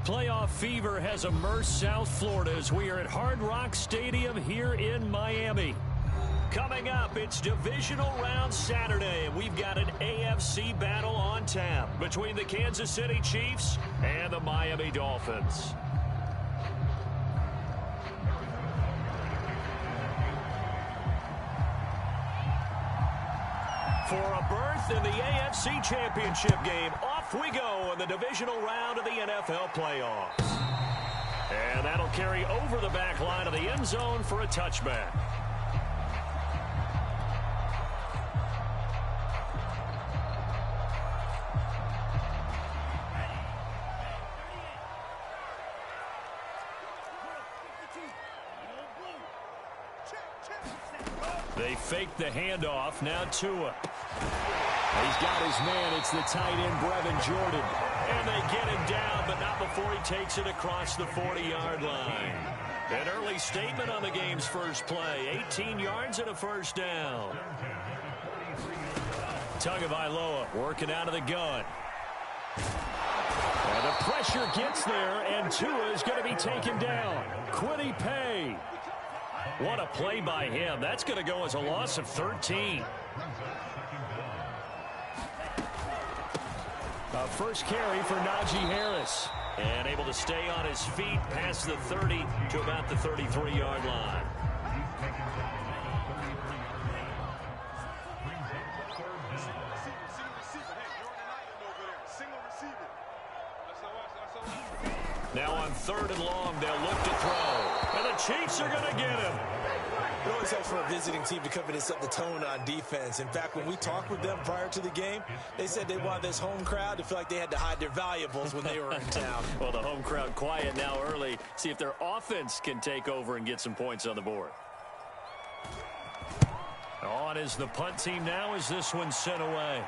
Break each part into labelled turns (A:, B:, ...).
A: Playoff fever has immersed South Florida as we are at Hard Rock Stadium here in Miami. Coming up, it's divisional round Saturday, and we've got an AFC battle on tap between the Kansas City Chiefs and the Miami Dolphins. For a berth in the AFC Championship game, off we go in the divisional round of the NFL playoffs. And that'll carry over the back line of the end zone for a touchback. They fake the handoff. Now Tua. He's got his man. It's the tight end, Brevin Jordan. And they get him down, but not before he takes it across the 40-yard line. An early statement on the game's first play. 18 yards and a first down. Tagovailoa working out of the gun. And the pressure gets there, and Tua is going to be taken down. Kwity Paye. What a play by him. That's going to go as a loss of 13. First carry for Najee Harris. And able to stay on his feet past the 30 to about the 33-yard line. Now on 3rd and long, they'll look to throw. And the Chiefs are going to get him.
B: It always helps for a visiting team to come in and set the tone on defense. In fact, when we talked with them prior to the game, they said they wanted this home crowd to feel like they had to hide their valuables when they were in town.
A: Well, the home crowd quiet now early. See if their offense can take over and get some points on the board. On is the punt team now as this one's sent away.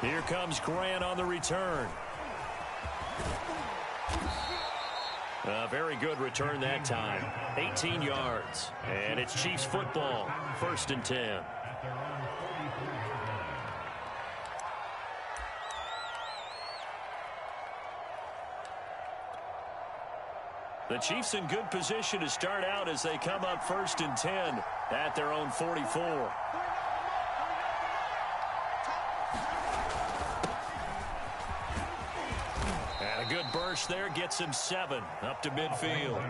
A: Here comes Grant on the return. A very good return that time. 18 yards. And it's Chiefs football. 1st and 10. The Chiefs in good position to start out as they come up 1st and 10 at their own 44. Good burst there, gets him 7 up to midfield.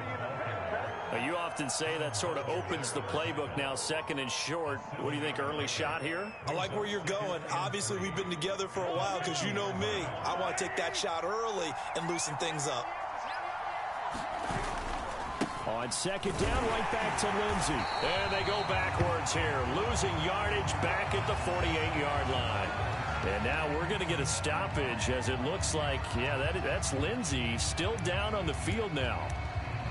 A: Now, you often say that sort of opens the playbook now, 2nd and short. What do you think, early shot here?
B: I like where you're going. Obviously, we've been together for a while because you know me. I want to take that shot early and loosen things up.
A: On 2nd down, right back to Lindsey. And they go backwards here, losing yardage back at the 48-yard line. And now we're going to get a stoppage as it looks like, yeah, that's Lindsey still down on the field now.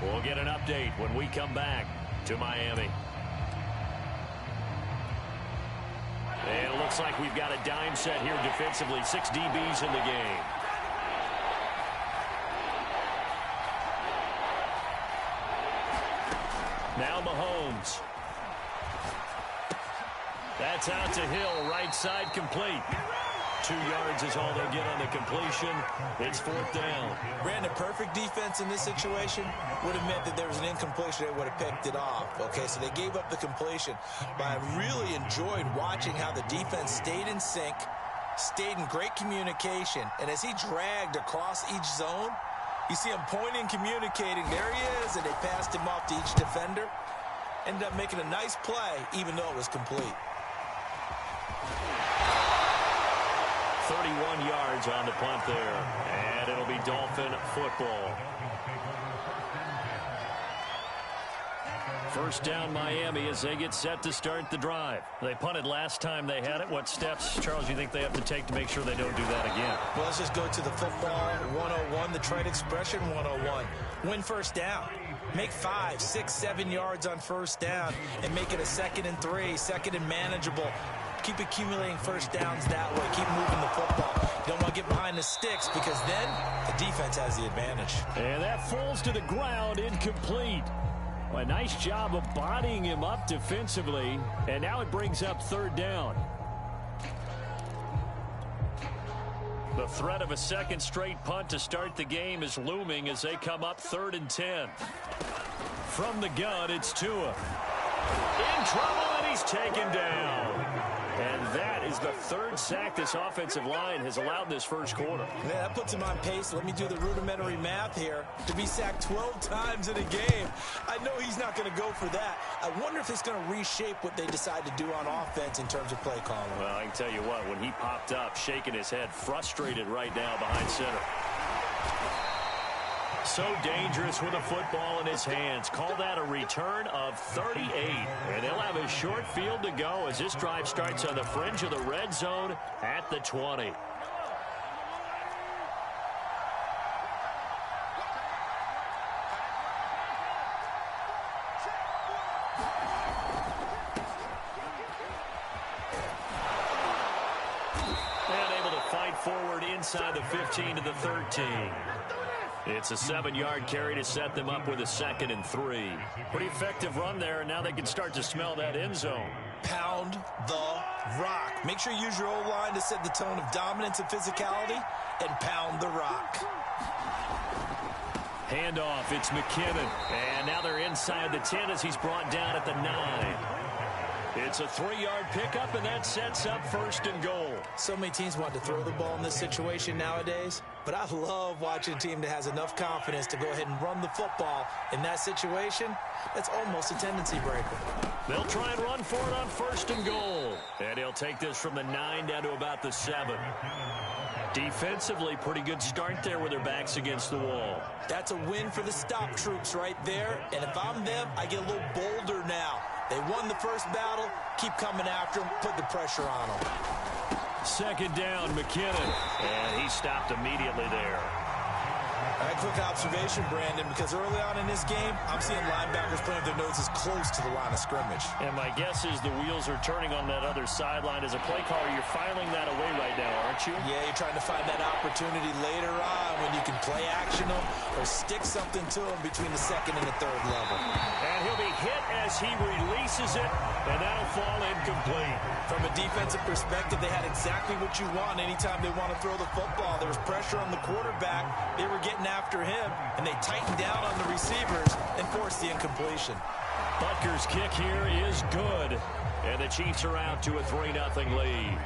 A: We'll get an update when we come back to Miami. And it looks like we've got a dime set here defensively. 6 DBs in the game. Now Mahomes. That's out to Hill, right side complete. 2 yards is all they'll get on the completion. It's 4th down.
B: Brandon, perfect defense in this situation would have meant that there was an incompletion. They would have picked it off. Okay, so they gave up the completion. But I really enjoyed watching how the defense stayed in sync, stayed in great communication. And as he dragged across each zone, you see him pointing, communicating. There he is, and they passed him off to each defender. Ended up making a nice play, even though it was complete.
A: 31 yards on the punt there, and it'll be Dolphin football. 1st down Miami as they get set to start the drive. They punted last time they had it. What steps, Charles, you think they have to take to make sure they don't do that again?
B: Well, let's just go to the football 101, the trade expression 101. Win 1st down. Make 5, 6, 7 yards on 1st down and make it a 2nd and 3, 2nd and manageable. Keep accumulating 1st downs that way. Keep moving the football. You don't want to get behind the sticks because then the defense has the advantage.
A: And that falls to the ground, incomplete. Well, a nice job of bodying him up defensively. And now it brings up 3rd down. The threat of a second straight punt to start the game is looming as they come up 3rd and 10. From the gun, it's Tua. In trouble, and he's taken down. And that is the 3rd sack this offensive line has allowed this first quarter.
B: Man, that puts him on pace. Let me do the rudimentary math here. To be sacked 12 times in a game, I know he's not going to go for that. I wonder if it's going to reshape what they decide to do on offense in terms of play calling.
A: Well, I can tell you what, when he popped up, shaking his head, frustrated right now behind center. So dangerous with a football in his hands. Call that a return of 38. And they'll have a short field to go as this drive starts on the fringe of the red zone at the 20. And able to fight forward inside the 15 to the 13. It's a 7-yard carry to set them up with a 2nd and 3. Pretty effective run there, and now they can start to smell that end zone.
B: Pound the rock. Make sure you use your O-line to set the tone of dominance and physicality, and pound the rock.
A: Handoff, it's McKinnon. And now they're inside the 10 as he's brought down at the 9. It's a 3-yard pickup, and that sets up 1st and goal.
B: So many teams want to throw the ball in this situation nowadays, but I love watching a team that has enough confidence to go ahead and run the football. In that situation, that's almost a tendency breaker.
A: They'll try and run for it on 1st and goal. And he'll take this from the 9 down to about the 7. Defensively, pretty good start there with their backs against the wall.
B: That's a win for the stop troops right there. And if I'm them, I get a little bolder now. They won the first battle. Keep coming after them. Put the pressure on them.
A: 2nd down, McKinnon. And he stopped immediately there.
B: All right, quick observation, Brandon, because early on in this game, I'm seeing linebackers putting their noses close to the line of scrimmage.
A: And my guess is the wheels are turning on that other sideline. As a play caller, you're filing that away right now, aren't you?
B: Yeah, you're trying to find that opportunity later on when you can play action them or stick something to them between the 2nd and the 3rd level.
A: And he'll be hit as he releases it, and that'll fall incomplete.
B: From a defensive perspective, they had exactly what you want anytime they want to throw the football. There was pressure on the quarterback. They were getting after him, and they tightened down on the receivers and forced the incompletion.
A: Butker's kick here is good, and the Chiefs are out to a 3-0 lead.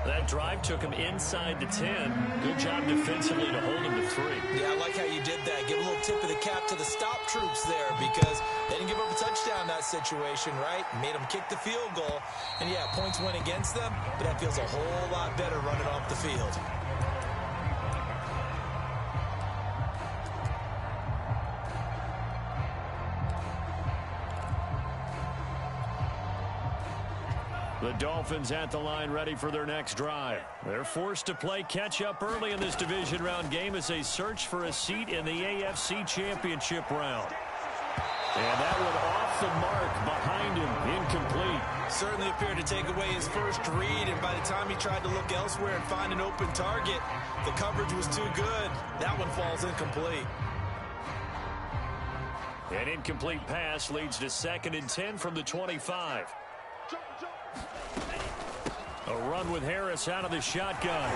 A: That drive took him inside the 10. Good job defensively to hold him to 3.
B: Yeah, I like how you did that. Give a little tip of the cap to the stop troops there because they didn't give up a touchdown in that situation, right? Made them kick the field goal. And, yeah, points went against them, but that feels a whole lot better running off the field.
A: The Dolphins at the line ready for their next drive. They're forced to play catch-up early in this division round game as they search for a seat in the AFC Championship round. And that one off the mark behind him, incomplete.
B: Certainly appeared to take away his first read, and by the time he tried to look elsewhere and find an open target, the coverage was too good. That one falls incomplete.
A: An incomplete pass leads to 2nd and 10 from the 25. A run with Harris out of the shotgun.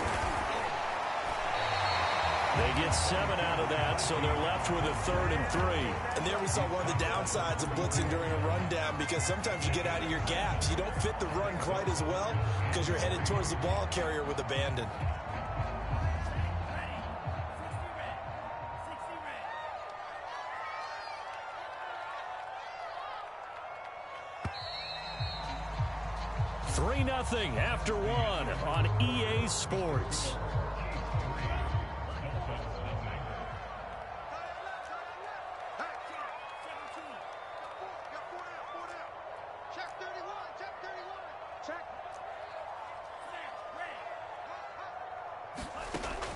A: They get 7 out of that, so they're left with a 3rd and 3.
B: And there we saw one of the downsides of blitzing during a rundown because sometimes you get out of your gaps. You don't fit the run quite as well because you're headed towards the ball carrier with abandon.
A: Nothing after 1 on EA Sports.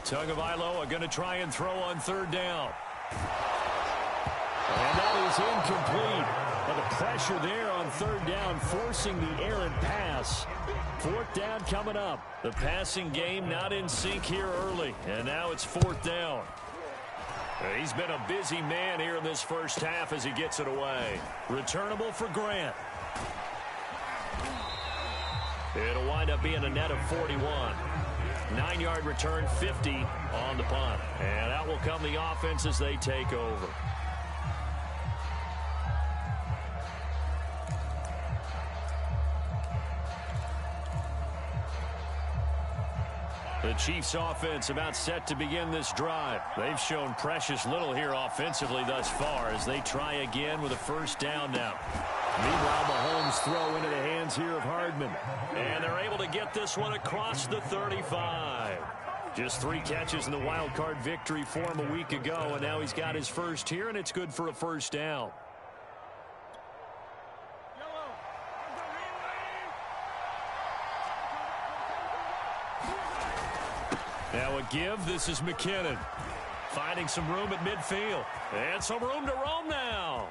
A: Tagovailoa going to try and throw on 3rd down. And that is incomplete. But the pressure there on 3rd down, forcing the errant pass. 4th down coming up. The passing game not in sync here early. And now it's 4th down. He's been a busy man here in this first half as he gets it away. Returnable for Grant. It'll wind up being a net of 41. 9-yard return, 50 on the punt. And out will come the offense as they take over. The Chiefs offense about set to begin this drive. They've shown precious little here offensively thus far as they try again with a first down now. Meanwhile, Mahomes throw into the hands here of Hardman. And they're able to get this one across the 35. Just 3 catches in the wild card victory for him a week ago, and now he's got his first here, and it's good for a first down. Now a give. This is McKinnon. Finding some room at midfield. And some room to roam now.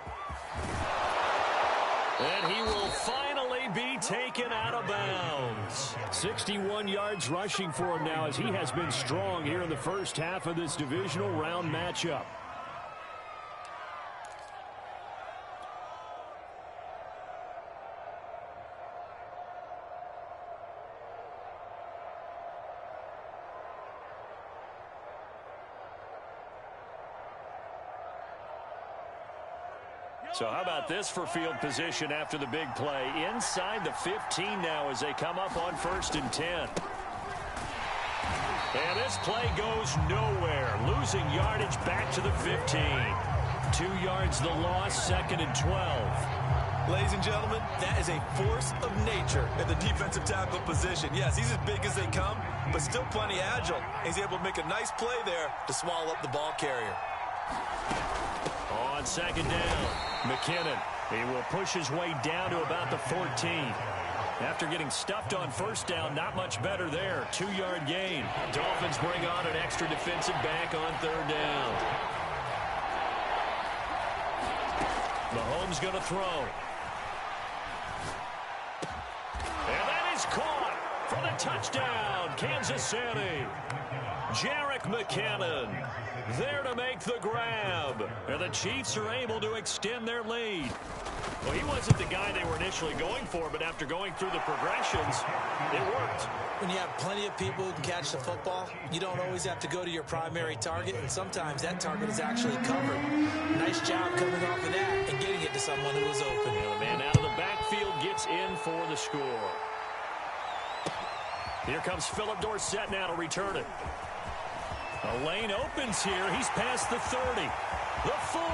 A: And he will finally be taken out of bounds. 61 yards rushing for him now as he has been strong here in the first half of this divisional round matchup. So how about this for field position after the big play? Inside the 15 now as they come up on 1st and 10. And this play goes nowhere. Losing yardage back to the 15. 2 yards the loss, 2nd and 12.
B: Ladies and gentlemen, that is a force of nature at the defensive tackle position. Yes, he's as big as they come, but still plenty agile. He's able to make a nice play there to swallow up the ball carrier.
A: On 2nd down, McKinnon. He will push his way down to about the 14. After getting stuffed on 1st down, not much better there. 2-yard gain. Dolphins bring on an extra defensive back on 3rd down. Mahomes going to throw. And that is caught for the touchdown, Kansas City. Jerick McKinnon there to make the grab. And the Chiefs are able to extend their lead. Well, he wasn't the guy they were initially going for, but after going through the progressions, it worked.
B: When you have plenty of people who can catch the football, you don't always have to go to your primary target, and sometimes that target is actually covered. Nice job coming off of that and getting it to someone who was open.
A: And the man out of the backfield gets in for the score. Here comes Philip Dorsett now to return it. A lane opens here. He's past the 30. The 40.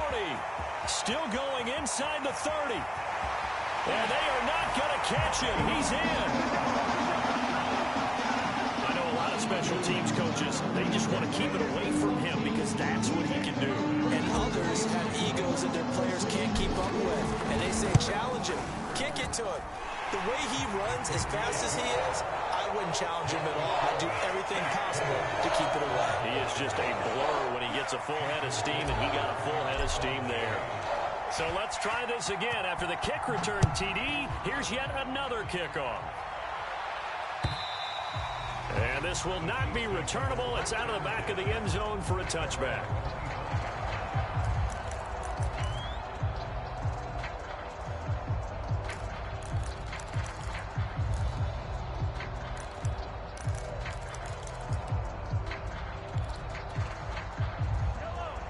A: Still going inside the 30. And they are not going to catch him. He's in. I know a lot of special teams coaches, they just want to keep it away from him because that's what he can do.
B: And others have egos that their players can't keep up with. And they say, challenge him. Kick it to him. The way he runs as fast as he is, I wouldn't challenge him at all. I'd do everything possible to keep it away.
A: He is just a blur when he gets a full head of steam, and he got a full head of steam there. So let's try this again. After the kick return TD, here's yet another kickoff. And this will not be returnable. It's out of the back of the end zone for a touchback.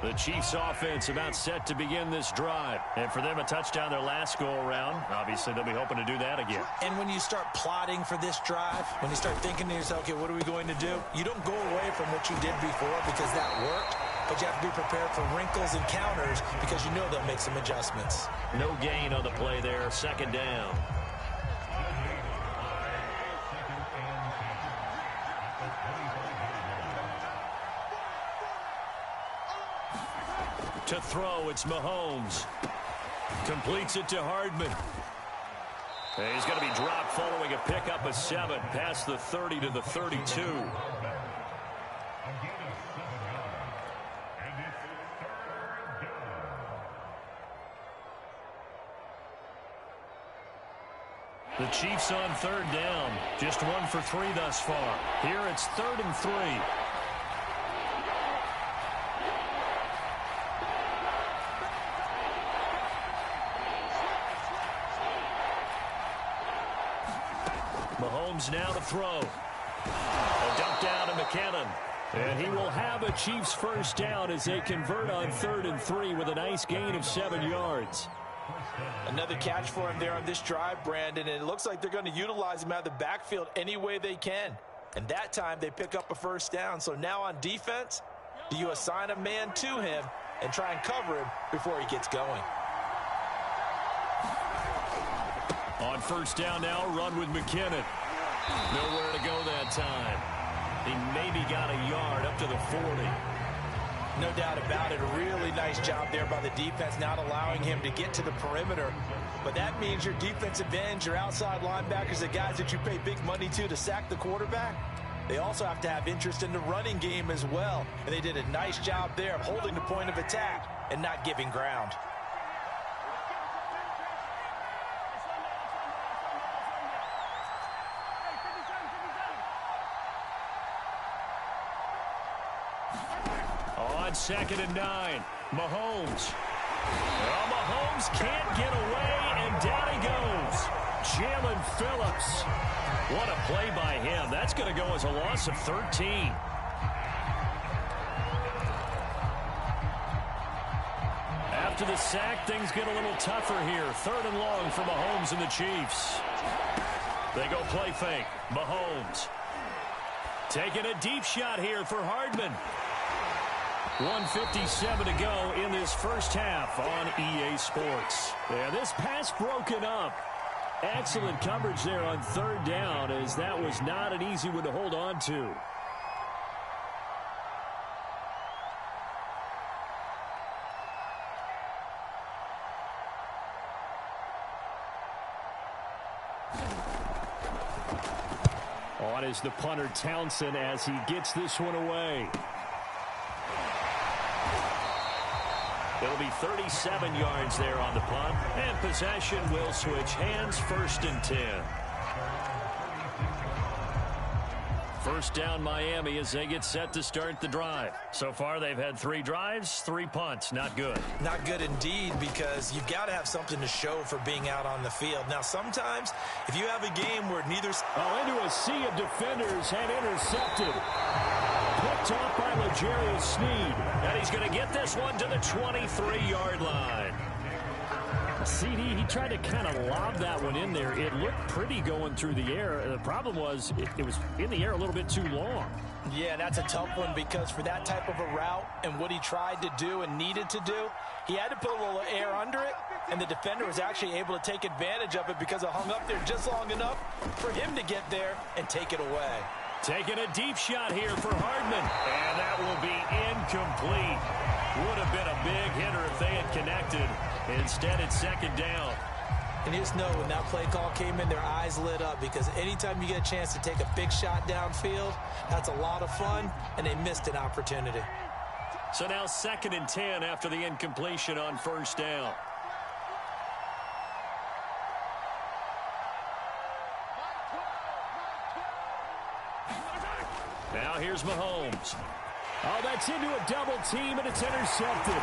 A: The Chiefs offense about set to begin this drive. And for them, a touchdown their last go-around. Obviously, they'll be hoping to do that again.
B: And when you start plotting for this drive, when you start thinking to yourself, okay, what are we going to do? You don't go away from what you did before because that worked. But you have to be prepared for wrinkles and counters because you know they'll make some adjustments.
A: No gain on the play there. 2nd down. To throw, it's Mahomes. Completes it to Hardman. And he's going to be dropped following a pickup of 7 past the 30 to the 32. The Chiefs on 3rd down. Just 1 for 3 thus far. Here it's 3rd and 3. Mahomes now to throw. A dump down to McKinnon. And he will have a Chiefs first down as they convert on 3rd and 3 with a nice gain of 7 yards.
B: Another catch for him there on this drive, Brandon, and it looks like they're going to utilize him out of the backfield any way they can. And that time they pick up a first down. So now on defense, do you assign a man to him and try and cover him before he gets going?
A: On first down now, run with McKinnon. Nowhere to go that time. He maybe got a yard up to the 40.
B: No doubt about it. A really nice job there by the defense, not allowing him to get to the perimeter. But that means your defensive ends, your outside linebackers, the guys that you pay big money to sack the quarterback, they also have to have interest in the running game as well. And they did a nice job there of holding the point of attack and not giving ground.
A: On 2nd and 9, Mahomes. Well, Mahomes can't get away, and down he goes. Jalen Phillips. What a play by him. That's going to go as a loss of 13. After the sack, things get a little tougher here. 3rd and long for Mahomes and the Chiefs. They go play fake. Mahomes. Taking a deep shot here for Hardman. 1:57 to go in this first half on EA Sports. Yeah, this pass broken up. Excellent coverage there on 3rd down, as that was not an easy one to hold on to. On is the punter Townsend as he gets this one away. It'll be 37 yards there on the punt, and possession will switch hands. 1st and 10. First down Miami as they get set to start the drive. So far they've had 3 drives, 3 punts. Not good.
B: Not good indeed, because you've got to have something to show for being out on the field. Now sometimes if you have a game where neither...
A: into a sea of defenders and intercepted. Picked off by L'Jarius Sneed. And he's going to get this one to the 23-yard line. CD, he tried to kind of lob that one in there. It looked pretty going through the air. The problem was it was in the air a little bit too long.
B: Yeah, that's a tough one, because for that type of a route and what he tried to do and needed to do, he had to put a little air under it, and the defender was actually able to take advantage of it because it hung up there just long enough for him to get there and take it away.
A: Taking a deep shot here for Hardman, and that will be incomplete. Would have been a big hitter if they had connected. Instead, it's 2nd down.
B: And you just know when that play call came in, their eyes lit up, because anytime you get a chance to take a big shot downfield, that's a lot of fun, and they missed an opportunity.
A: So now 2nd and 10 after the incompletion on 1st down. Now here's Mahomes. Oh, that's into a double team, and it's intercepted.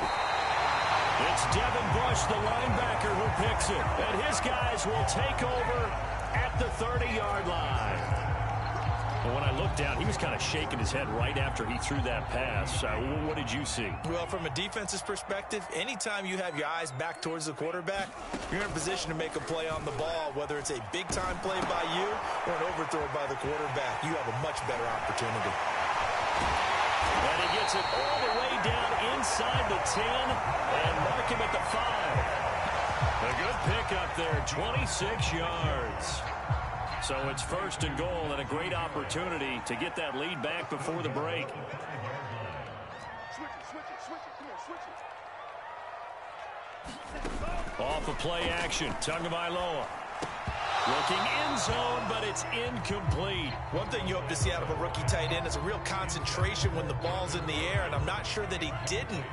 A: It's Devin Bush, the linebacker, who picks it. And his guys will take over at the 30-yard line. And when I looked down, he was kind of shaking his head right after he threw that pass. What did you see?
B: Well, from a defense's perspective, anytime you have your eyes back towards the quarterback, you're in a position to make a play on the ball, whether it's a big-time play by you or an overthrow by the quarterback. You have a much better opportunity.
A: And he gets it all the way down inside the 10 and mark him at the 5. A good pickup there, 26 yards. So it's 1st and goal, and a great opportunity to get that lead back before the break. Off of play action, Tagovailoa. Looking end zone, but it's incomplete.
B: One thing you hope to see out of a rookie tight end is a real concentration when the ball's in the air, and I'm not sure that he didn't,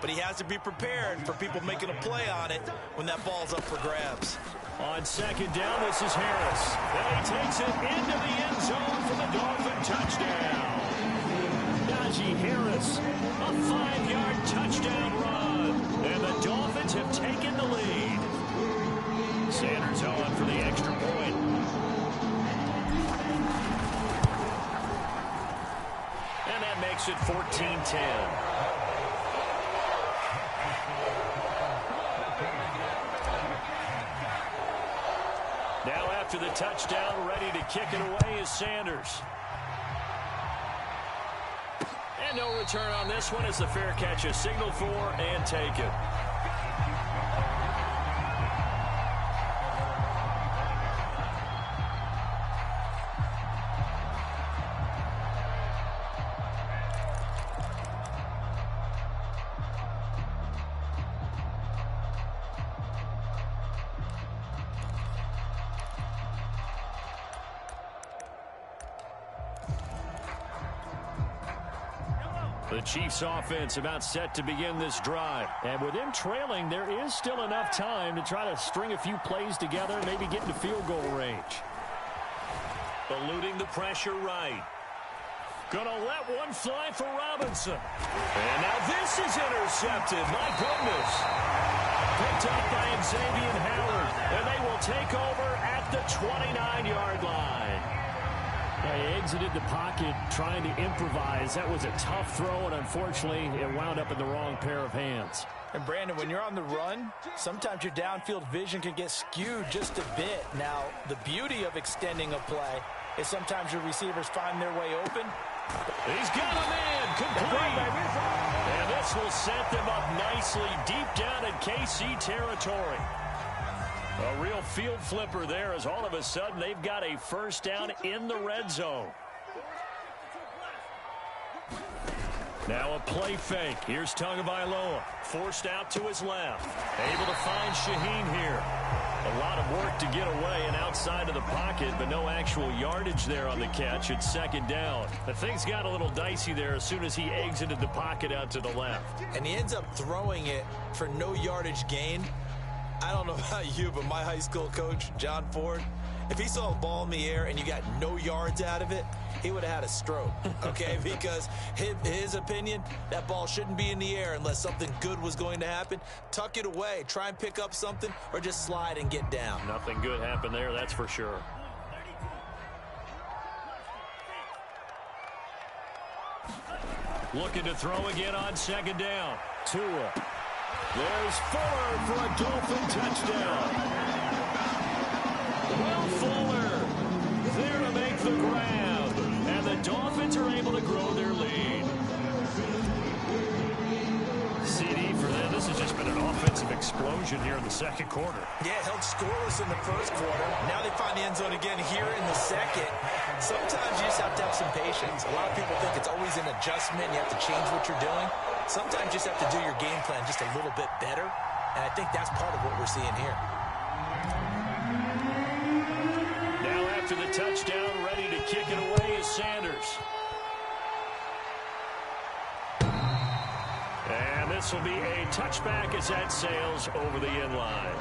B: but he has to be prepared for people making a play on it when that ball's up for grabs.
A: On 2nd down, this is Harris. And he takes it into the end zone for the Dolphin touchdown. Najee Harris, a 5-yard touchdown run. And the Dolphins have taken the lead. Sanders on for the extra point. makes it 14-10. Now after the touchdown, ready to kick it away is Sanders. And no return on this one as the fair catch is signaled for and taken. The Chiefs offense about set to begin this drive. And with them trailing, there is still enough time to try to string a few plays together, maybe get into field goal range. Eluding the pressure right. Gonna let one fly for Robinson. And now this is intercepted. My goodness. Picked up by Xavier Howard. And they will take over at the 29-yard line.
C: He exited the pocket trying to improvise. That was a tough throw, and unfortunately, it wound up in the wrong pair of hands.
B: And, Brandon, when you're on the run, sometimes your downfield vision can get skewed just a bit. Now, the beauty of extending a play is sometimes your receivers find their way open.
A: He's got a man complete. And this will set them up nicely deep down in KC territory. A real field flipper there as all of a sudden they've got a first down in the red zone. Now a play fake. Here's Tagovailoa. Forced out to his left. Able to find Shaheen here. A lot of work to get away and outside of the pocket, but no actual yardage there on the catch. It's second down. The things got a little dicey there as soon as he exited the pocket out to the left.
B: And he ends up throwing it for no yardage gain. I don't know about you, but my high school coach, John Ford, if he saw a ball in the air and you got no yards out of it, he would have had a stroke, okay? Because his opinion, that ball shouldn't be in the air unless something good was going to happen. Tuck it away, try and pick up something, or just slide and get down.
A: Nothing good happened there, that's for sure. Looking to throw again on second down. Tua. There's Fuller for a Dolphin touchdown. Will Fuller there to make the grab. And the Dolphins are able to grow their lead. CD for them. This has just been an offensive explosion here in the second quarter.
B: Yeah, held scoreless in the first quarter. Now they find the end zone again here in the second. Sometimes you just have to have some patience. A lot of people think it's always an adjustment. You have to change what you're doing. Sometimes you just have to do your game plan just a little bit better, and I think that's part of what we're seeing here.
A: Now after the touchdown, ready to kick it away is Sanders. And this will be a touchback as that sails over the end line.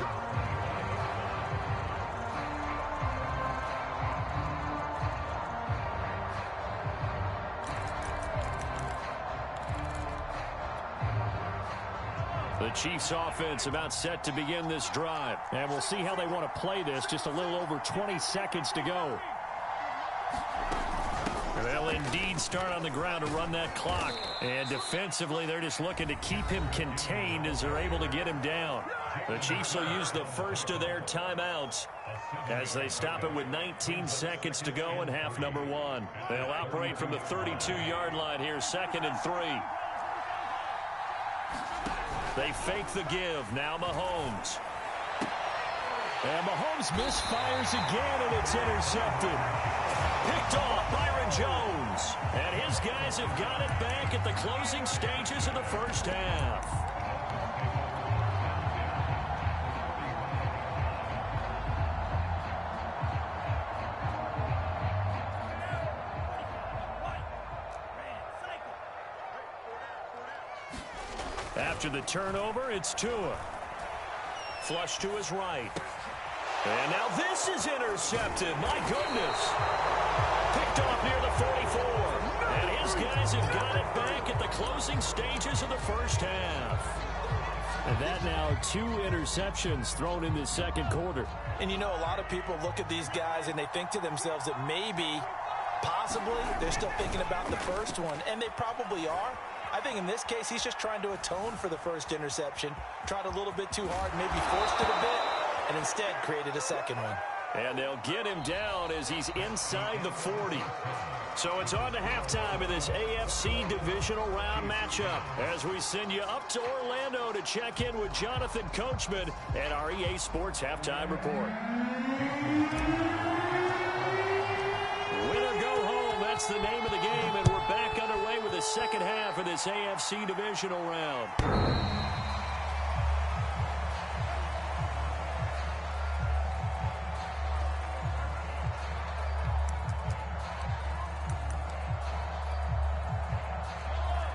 A: The Chiefs offense about set to begin this drive.
C: And we'll see how they want to play this. Just a little over 20 seconds to go.
A: They'll indeed start on the ground to run that clock. And defensively, they're just looking to keep him contained as they're able to get him down. The Chiefs will use the first of their timeouts as they stop it with 19 seconds to go in half number one. They'll operate from the 32-yard line here, 2nd and 3. They fake the give. Now Mahomes.
C: And Mahomes misfires again, and it's intercepted.
A: Picked off Byron Jones. And his guys have got it back at the closing stages of the first half. After the turnover, it's Tua. Flush to his right. And now this is intercepted. My goodness. Picked off near the 44. And his guys have got it back at the closing stages of the first half.
C: And that now 2 interceptions thrown in the second quarter.
B: And you know, a lot of people look at these guys and they think to themselves that maybe Possibly. They're still thinking about the first one, and they probably are. I think in this case, he's just trying to atone for the first interception. Tried a little bit too hard, maybe forced it a bit, and instead created a second one.
A: And they'll get him down as he's inside the 40. So it's on to halftime in this AFC divisional round matchup as we send you up to Orlando to check in with Jonathan Coachman and our EA Sports Halftime Report. Win or go home, that's the name of the game, and we're back underway with the second half of this AFC divisional round.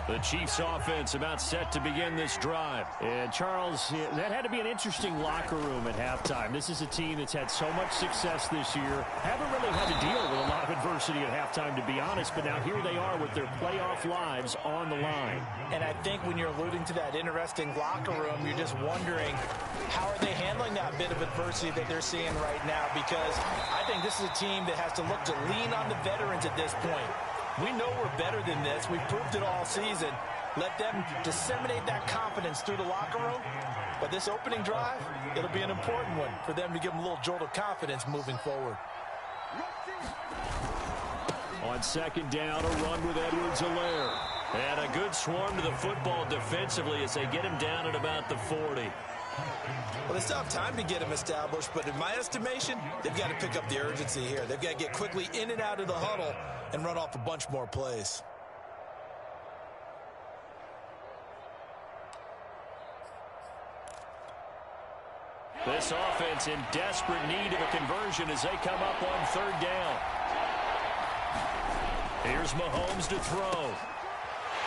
A: The Chiefs offense about set to begin this drive.
C: And Charles, that had to be an interesting locker room at halftime. This is a team that's had so much success this year. Haven't really had to deal with a lot of adversity at halftime, to be honest. But now here they are with their playoff lives on the line.
B: And I think when you're alluding to that interesting locker room, you're just wondering how are they handling that bit of adversity that they're seeing right now? Because I think this is a team that has to look to lean on the veterans at this point. We know we're better than this. We've proved it all season. Let them disseminate that confidence through the locker room. But this opening drive, it'll be an important one for them to give them a little jolt of confidence moving forward.
A: On second down, a run with Edwards-Helaire. And a good swarm to the football defensively as they get him down at about the 40.
B: Well, they still have time to get him established, but in my estimation, they've got to pick up the urgency here. They've got to get quickly in and out of the huddle and run off a bunch more plays.
A: This offense in desperate need of a conversion as they come up on third down. Here's Mahomes to throw.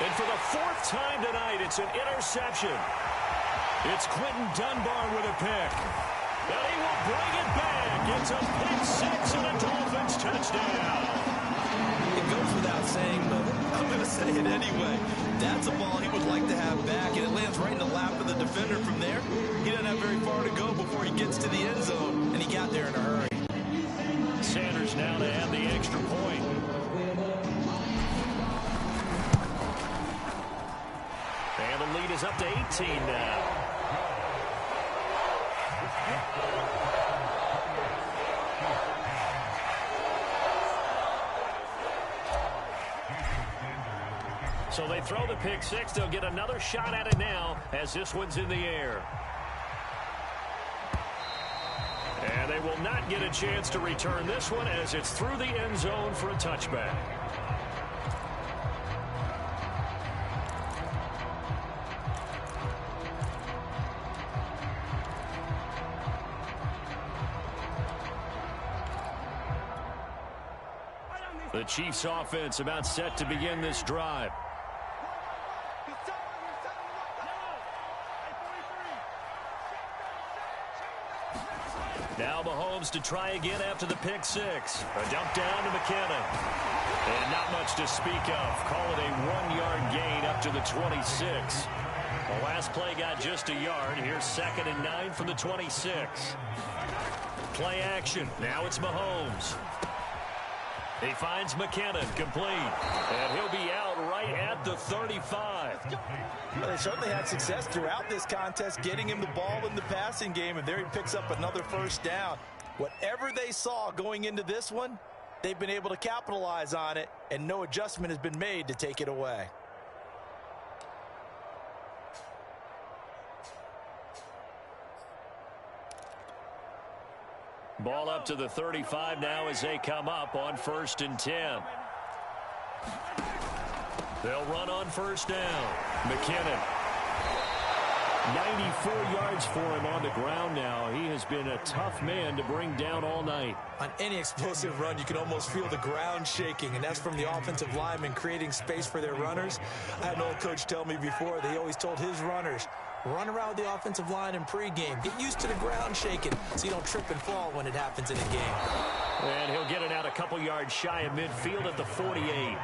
A: And for the fourth time tonight, it's an interception. It's Quentin Dunbar with a pick. And he will bring it back. It's a pick six and a Dolphins touchdown.
B: It goes without saying, but I'm going to say it anyway. That's a ball he would like to have back, and it lands right in the lap of the defender from there. He doesn't have very far to go before he gets to the end zone, and he got there in a hurry.
A: Sanders now to add the extra point. And the lead is up to 18 now. So they throw the pick six. They'll get another shot at it now as this one's in the air. And they will not get a chance to return this one as it's through the end zone for a touchback. The Chiefs offense about set to begin this drive. Now Mahomes to try again after the pick six. A dump down to McKinnon. And not much to speak of. Call it a 1-yard gain up to the 26. The last play got just a yard. Here's 2nd and 9 from the 26. Play action. Now it's Mahomes. He finds McKinnon complete. And he'll be out right at the 35.
B: Well, they certainly had success throughout this contest, getting him the ball in the passing game, and there he picks up another first down. Whatever they saw going into this one, they've been able to capitalize on it, and no adjustment has been made to take it away.
A: Ball up to the 35 now as they come up on 1st and 10. They'll run on first down. McKinnon. 94 yards for him on the ground now. He has been a tough man to bring down all night.
B: On any explosive run, you can almost feel the ground shaking, and that's from the offensive linemen creating space for their runners. I had an old coach tell me before, they always told his runners, run around the offensive line in pregame. Get used to the ground shaking so you don't trip and fall when it happens in a game.
A: And he'll get it out a couple yards shy of midfield at the 48.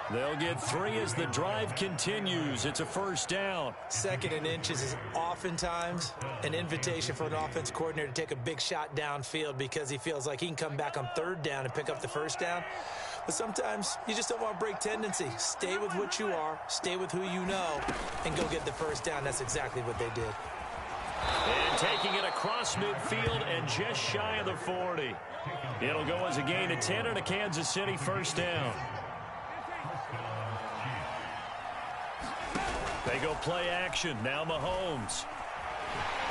A: They'll get 3 as the drive continues. It's a first down.
B: 2nd and inches is oftentimes an invitation for an offense coordinator to take a big shot downfield because he feels like he can come back on 3rd down and pick up the first down. But sometimes you just don't want to break tendency. Stay with what you are, stay with who you know, and go get the first down. That's exactly what they did.
A: And taking it across midfield and just shy of the 40. It'll go as a gain of 10 and a Kansas City first down. They go play action. Now Mahomes.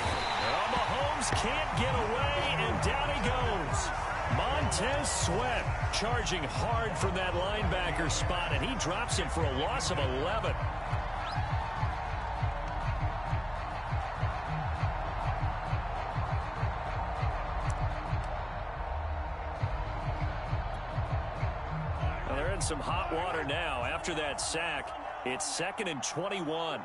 A: Well, Mahomes can't get away, and down he goes. Montez Sweat charging hard from that linebacker spot, and he drops him for a loss of 11. Well, they're in some hot water now. After that sack, it's 2nd and 21.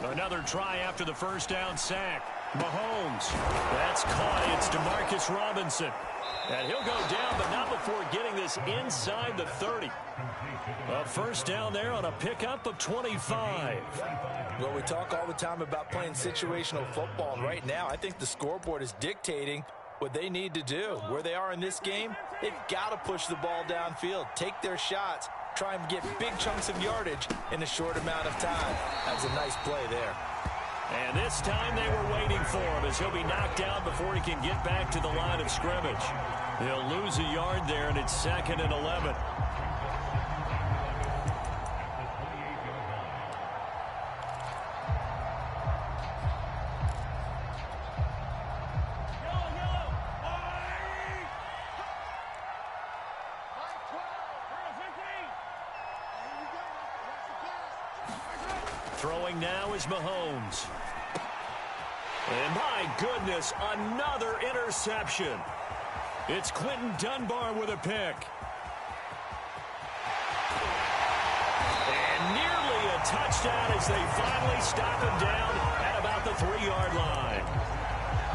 A: Another try after the first down sack. Mahomes. That's caught. It's Demarcus Robinson. And he'll go down, but not before getting this inside the 30. A first down there on a pickup of 25.
B: Well, we talk all the time about playing situational football, and right now I think the scoreboard is dictating what they need to do. Where they are in this game, they've got to push the ball downfield, take their shots, try and get big chunks of yardage in a short amount of time. That's a nice play there.
A: And this time they were waiting for him as he'll be knocked down before he can get back to the line of scrimmage. He'll lose a yard there, and it's 2nd and 11. Throwing now is Mahomes. And my goodness, another interception. It's Quentin Dunbar with a pick. And nearly a touchdown as they finally stop him down at about the 3-yard line.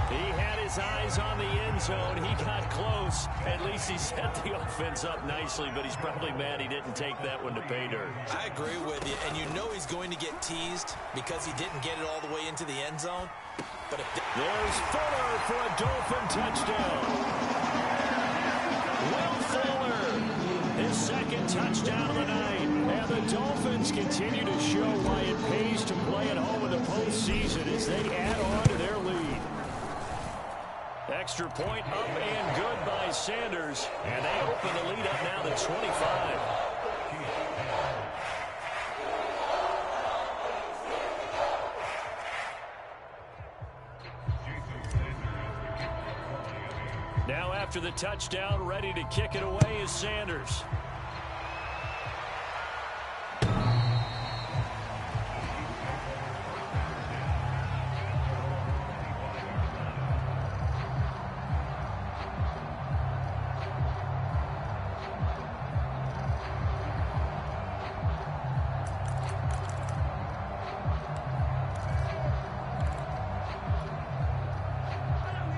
A: He had his eyes on the end zone. He got close. At least he set the offense up nicely, but he's probably mad he didn't take that one to pay dirt.
B: I agree with you, and you know he's going to get teased because he didn't get it all the way into the end zone. But
A: there's Fuller for a Dolphin touchdown. Will Fuller, his 2nd touchdown of the night. And the Dolphins continue to show why it pays to play at home in the postseason as they add on to their lead. Extra point up and good by Sanders. And they open the lead up now to 25. Now after the touchdown, ready to kick it away is Sanders.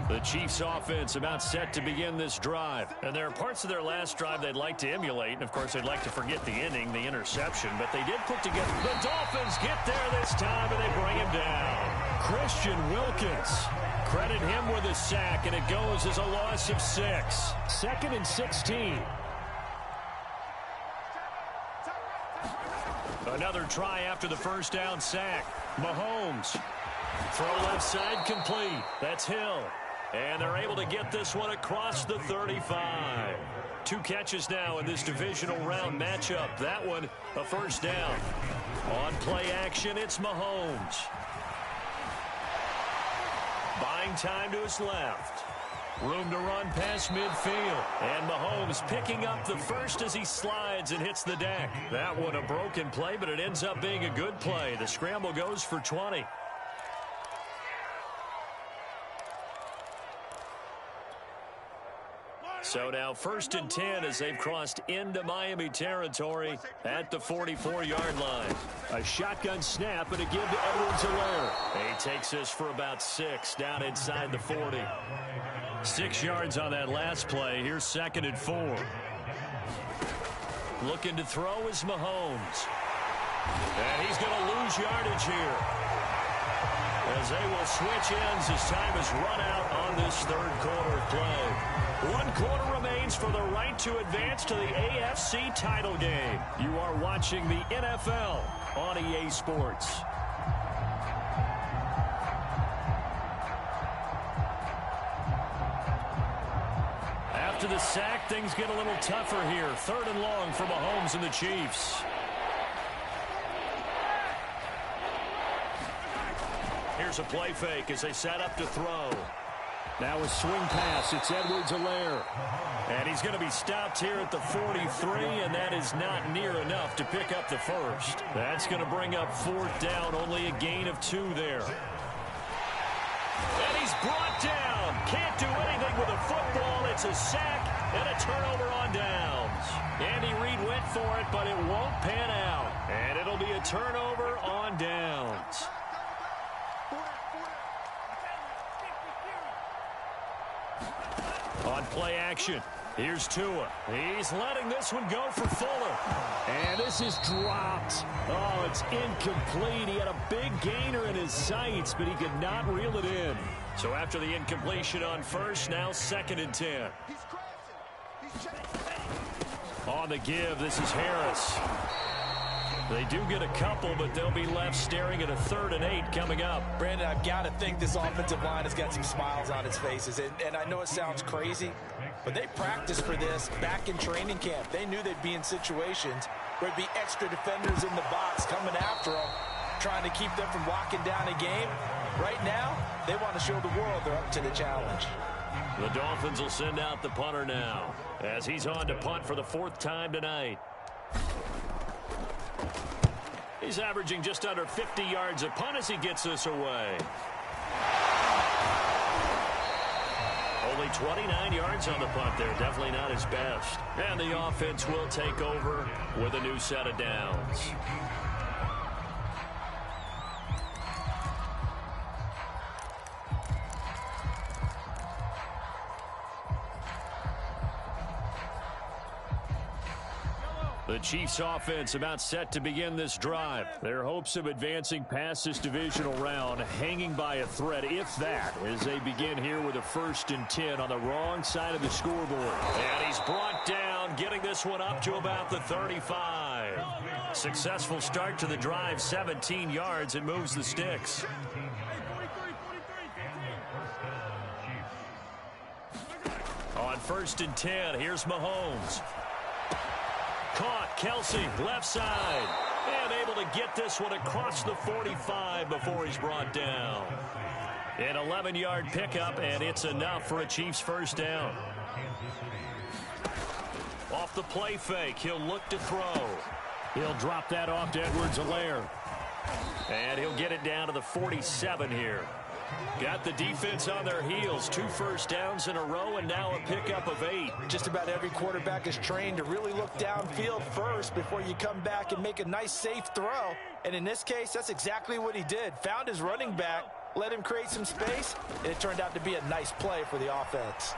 A: The Chiefs offense about set to begin this drive. And there are parts of their last drive they'd like to emulate. And, of course, they'd like to forget the ending, the interception. But they did put together. The Dolphins get there this time, and they bring him down. Christian Wilkins. Credit him with a sack, and it goes as a loss of 6. 2nd and 16. Another try after the first down sack. Mahomes. Throw left side complete. That's Hill. And they're able to get this one across the 35. 2 catches now in this divisional round matchup. That one, a first down. On play action, it's Mahomes. Buying time to his left. Room to run past midfield. And Mahomes picking up the first as he slides and hits the deck. That one a broken play, but it ends up being a good play. The scramble goes for 20. So now 1st and 10 as they've crossed into Miami territory at the 44-yard line. A shotgun snap and a give to Edwards-Helaire. He takes this for about 6 down inside the 40. 6 yards on that last play. Here's 2nd and 4. Looking to throw is Mahomes. And he's going to lose yardage here. as they will switch ends as time has run out on this third quarter of play. 1 quarter remains for the right to advance to the AFC title game. You are watching the NFL on EA Sports. After the sack, things get a little tougher here. 3rd and long for Mahomes and the Chiefs. Here's a play fake as they set up to throw. Now a swing pass. It's Edwards-Helaire. And he's going to be stopped here at the 43, and that is not near enough to pick up the first. That's going to bring up 4th down. Only a gain of 2 there. And he's brought down. Can't do anything with a football. It's a sack and a turnover on downs. Andy Reid went for it, but it won't pan out. And it'll be a turnover on downs. On play action, here's Tua. He's letting this one go for Fuller. And this is dropped. Oh, it's incomplete. He had a big gainer in his sights, but he could not reel it in. So after the incompletion on first, now 2nd and 10. On the give, this is Harris. They do get a couple, but they'll be left staring at a 3rd and 8 coming up.
B: Brandon, I've got to think this offensive line has got some smiles on its faces. And I know it sounds crazy, but they practiced for this back in training camp. They knew they'd be in situations where there'd be extra defenders in the box coming after them, trying to keep them from locking down a game. Right now, they want to show the world they're up to the challenge.
A: The Dolphins will send out the punter now as he's on to punt for the 4th time tonight. He's averaging just under 50 yards a punt as he gets this away. Only 29 yards on the punt there. Definitely not his best. And the offense will take over with a new set of downs. The Chiefs offense about set to begin this drive. Their hopes of advancing past this divisional round hanging by a thread, if that, as they begin here with a 1st and 10 on the wrong side of the scoreboard. And he's brought down, getting this one up to about the 35. Successful start to the drive, 17 yards, and moves the sticks. On 1st and 10, here's Mahomes. Caught, Kelsey, left side, and able to get this one across the 45 before he's brought down. An 11-yard pickup, and it's enough for a Chiefs 1st down. Off the play fake, he'll look to throw. He'll drop that off to Edwards-Helaire. And he'll get it down to the 47 here. Got the defense on their heels. 2 first downs in a row, and now a pickup of 8.
B: Just about every quarterback is trained to really look downfield first before you come back and make a nice, safe throw. And in this case, that's exactly what he did. Found his running back, let him create some space, and it turned out to be a nice play for the offense.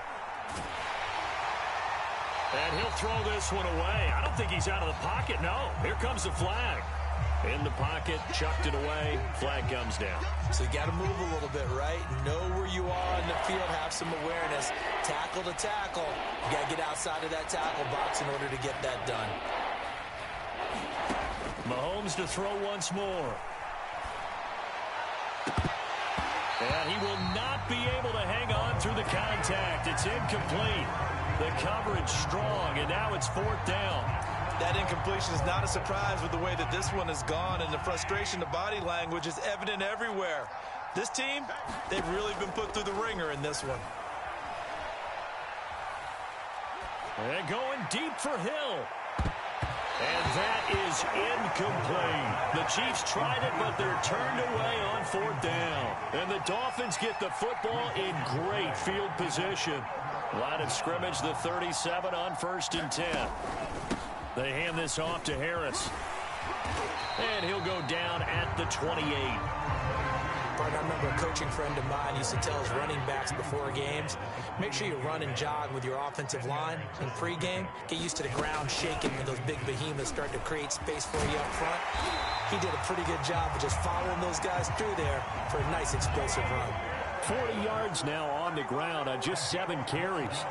A: And he'll throw this one away. I don't think he's out of the pocket. No, here comes the flag. In the pocket, chucked it away, flag comes down.
B: So you got to move a little bit, right? Know where you are in the field, have some awareness. Tackle to tackle. You got to get outside of that tackle box in order to get that done.
A: Mahomes to throw once more. And he will not be able to hang on through the contact. It's incomplete. The coverage strong, and now it's 4th down.
B: That incompletion is not a surprise with the way that this one has gone, and the frustration, the body language is evident everywhere. This team, they've really been put through the ringer in this one.
A: And going deep for Hill. And that is incomplete. The Chiefs tried it, but they're turned away on 4th down. And the Dolphins get the football in great field position. Line of scrimmage, the 37 on 1st and 10. They hand this off to Harris. And he'll go down at the 28.
B: Pardon, I remember a coaching friend of mine used to tell his running backs before games, make sure you run and jog with your offensive line in pregame. Get used to the ground shaking when those big behemoths start to create space for you up front. He did a pretty good job of just following those guys through there for a nice explosive run.
C: 40 yards now on the ground on just 7 carries.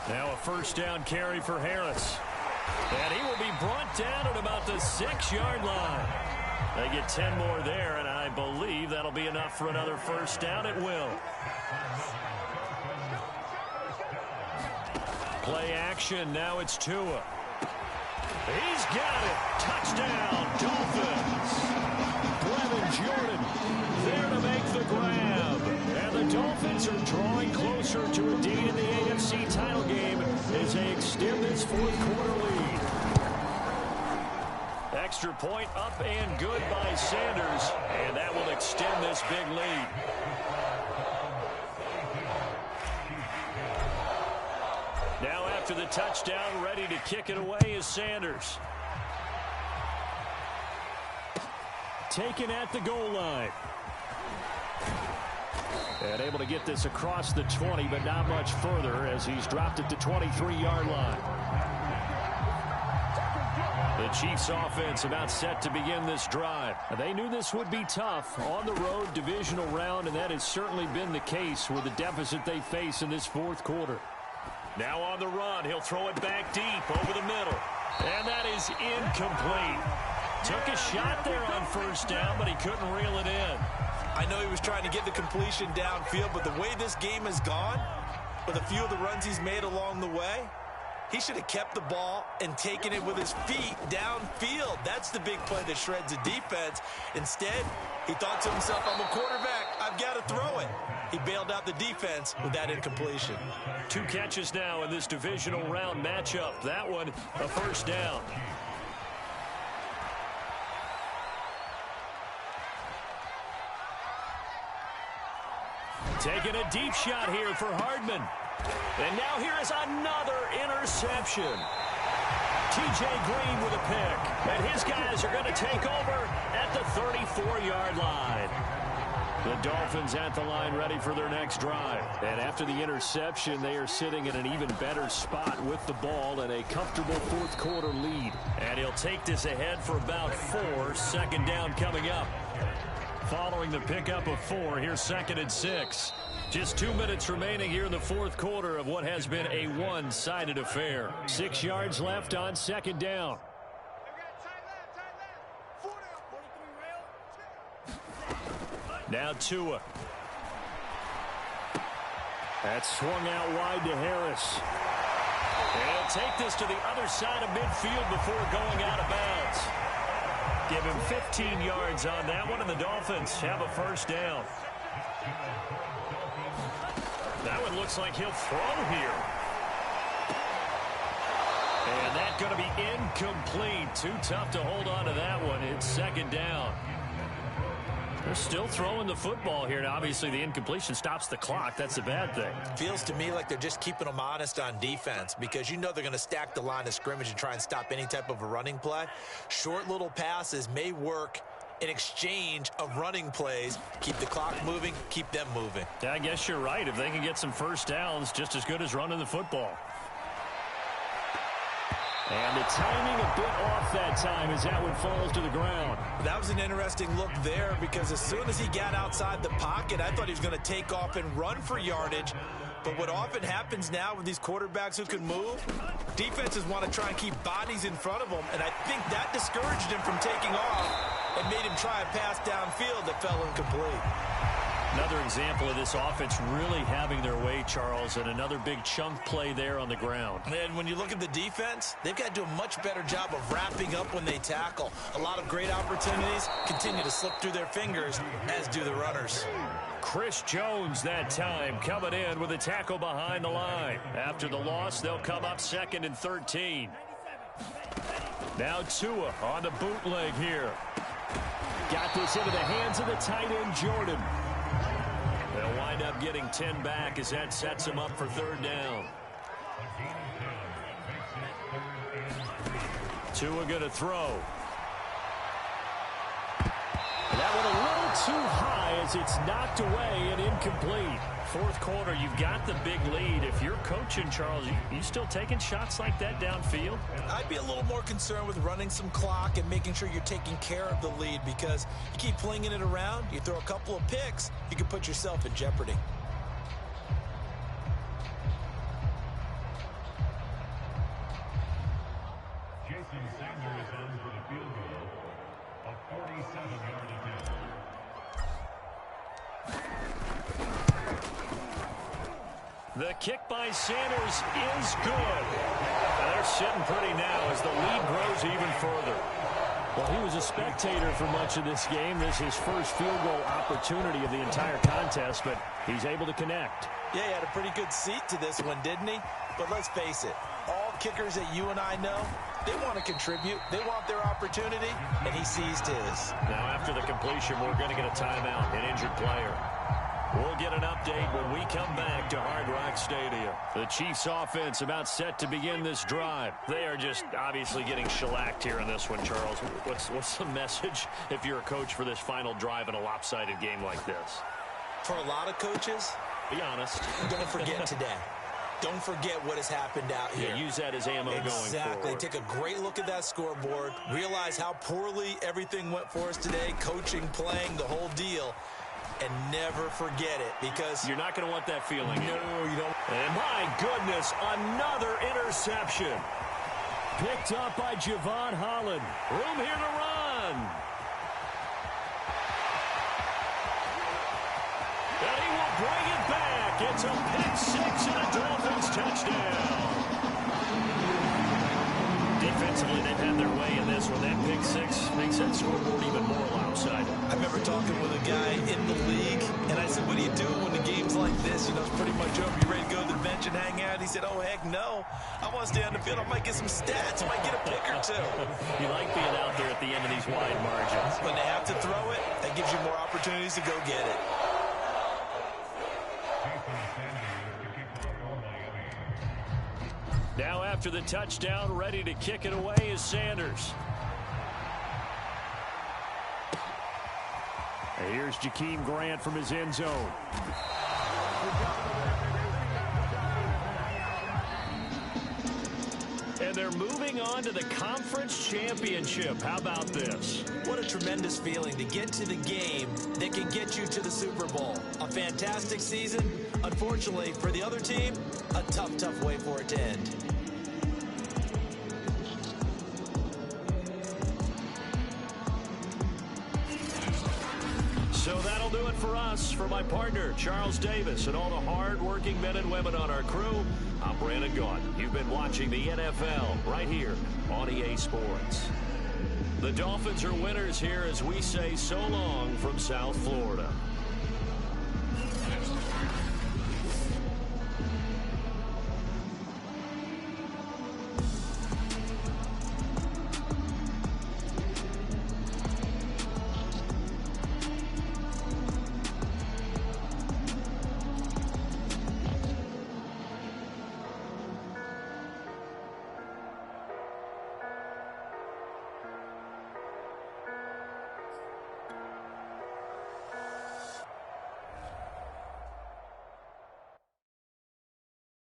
C: Now a first down carry for Harris. And he will be brought down at about the 6-yard line. They get 10 more there, and I believe that'll be enough for another first down. It will. Play action. Now it's Tua. He's got it. Touchdown, Dolphins. Brevin Jordan there to make the grab. And the Dolphins are drawing closer to a date in the AFC title game as they extend this fourth-quarter lead. Extra point up and good by Sanders, and that will extend this big lead. Now after the touchdown, ready to kick it away is Sanders. Taken at the goal line. And able to get this across the 20, but not much further as he's dropped at the 23-yard line. The Chiefs offense about set to begin this drive. They knew this would be tough on the road divisional round, and that has certainly been the case with the deficit they face in this fourth quarter. Now on the run, he'll throw it back deep over the middle. And that is incomplete. Took a shot there on first down, but he couldn't reel it in.
B: I know he was trying to get the completion downfield, but the way this game has gone, with a few of the runs he's made along the way, he should have kept the ball and taken it with his feet downfield. That's the big play that shreds the defense. Instead, he thought to himself, I'm a quarterback. I've got to throw it. He bailed out the defense with that incompletion.
C: 2 catches now in this divisional round matchup. That one, a first down. Taking a deep shot here for Hardman. And now here is another interception. T.J. Green with a pick. And his guys are going to take over at the 34-yard line. The Dolphins at the line ready for their next drive. And after the interception, they are sitting in an even better spot with the ball and a comfortable fourth-quarter lead. And he'll take this ahead for about 4. Second down coming up. Following the pickup of 4, here's 2nd and 6. Just 2 minutes remaining here in the fourth quarter of what has been a one-sided affair. 6 yards left on second down. Now Tua. That's swung out wide to Harris. And he'll take this to the other side of midfield before going out of bounds. Give him 15 yards on that one, and the Dolphins have a first down. That one looks like he'll throw here. And that's going to be incomplete. Too tough to hold on to that one. It's second down. They're still throwing the football here. Now, obviously, the incompletion stops the clock. That's a bad thing.
B: Feels to me like they're just keeping them honest on defense because you know they're going to stack the line of scrimmage and try and stop any type of a running play. Short little passes may work in exchange of running plays. Keep the clock moving, keep them moving.
C: Yeah, I guess you're right. If they can get some first downs, just as good as running the football. And the timing a bit off that time as that one falls to the ground.
B: That was an interesting look there because as soon as he got outside the pocket, I thought he was going to take off and run for yardage. But what often happens now with these quarterbacks who can move, defenses want to try and keep bodies in front of them, and I think that discouraged him from taking off and made him try a pass downfield that fell incomplete.
C: Another example of this offense really having their way, Charles, and another big chunk play there on the ground.
B: And when you look at the defense, they've got to do a much better job of wrapping up when they tackle. A lot of great opportunities continue to slip through their fingers, as do the runners.
C: Chris Jones that time coming in with a tackle behind the line. After the loss, they'll come up 2nd and 13. Now Tua on the bootleg here. Got this into the hands of the tight end, Jordan. They'll wind up getting 10 back as that sets them up for third down. Tua going to throw. That one a little too high as it's knocked away and incomplete.
A: Fourth quarter, you've got the big lead. If you're coaching, Charles, you still taking shots like that downfield?
B: I'd be a little more concerned with running some clock and making sure you're taking care of the lead, because you keep flinging it around, you throw a couple of picks, you can put yourself in jeopardy.
A: The kick by Sanders is good. They're sitting pretty now as the lead grows even further.
C: Well, he was a spectator for much of this game. This is his first field goal opportunity of the entire contest, but he's able to connect.
B: Yeah, he had a pretty good seat to this one, didn't he? But let's face it, all kickers that you and I know, they want to contribute. They want their opportunity, and he seized his.
A: Now, after the completion, we're going to get a timeout, an injured player. We'll get an update when we come back to Hard Rock Stadium. The Chiefs offense about set to begin this drive. They are just obviously getting shellacked here in this one, Charles. What's the message if you're a coach for this final drive in a lopsided game like this?
B: For a lot of coaches,
A: be honest.
B: Don't forget today. Don't forget what has happened out here.
A: Yeah, use that as ammo going forward.
B: Exactly. Take a great look at that scoreboard. Realize how poorly everything went for us today. Coaching, playing, the whole deal. And never forget it, because
A: you're not going to want that feeling.
B: No, you don't.
A: And my goodness, another interception.
C: Picked up by Javon Holland.
A: Room here to run. And he will bring it back. It's a pick six and a Dolphins touchdown. Defensively, they've had their way in this one. That pick six makes that scoreboard even more lopsided.
B: I remember talking with a guy in the league, and I said, what do you do when the game's like this? You know, it's pretty much over. You ready to go to the bench and hang out? He said, oh, heck no. I want to stay on the field. I might get some stats. I might get a pick or two.
A: You like being out there at the end of these wide margins.
B: When they have to throw it, that gives you more opportunities to go get it.
A: Now after the touchdown, ready to kick it away is Sanders.
C: And here's Jakeem Grant from his end zone.
A: And they're moving on to the conference championship. How about this?
B: What a tremendous feeling to get to the game that can get you to the Super Bowl. A fantastic season. Unfortunately, for the other team, a tough way for it to end.
A: So that'll do it for us. For my partner, Charles Davis, and all the hard-working men and women on our crew, I'm Brandon Gaudin. You've been watching the NFL right here on EA Sports. The Dolphins are winners here as we say so long from South Florida.